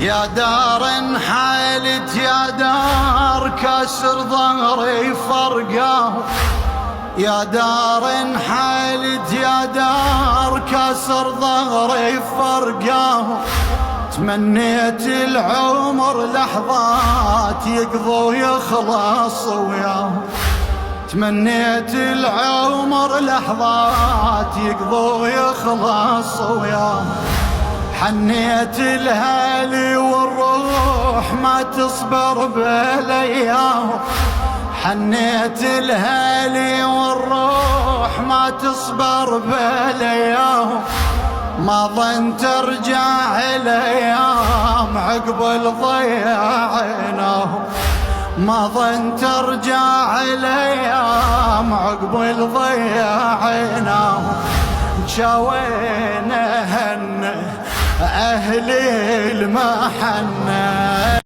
يا دار انحالت يا دار كسر ظهري فرقاه، يا دار انحالت يا دار كسر ظهري فرقاه. تمنيت العمر لحظات يقضى ويخلص وياه، تمنيت العمر لحظات يقضى ويخلص وياه. حنيت الهالي والروح ما تصبر بالاياه، حنيت الهالي والروح ما تصبر بالاياه. ما ظن ترجع الايام عقب الضياعناه، ما ظن ترجع الايام عقب الضياعناه. شوينا هن أهل المحنة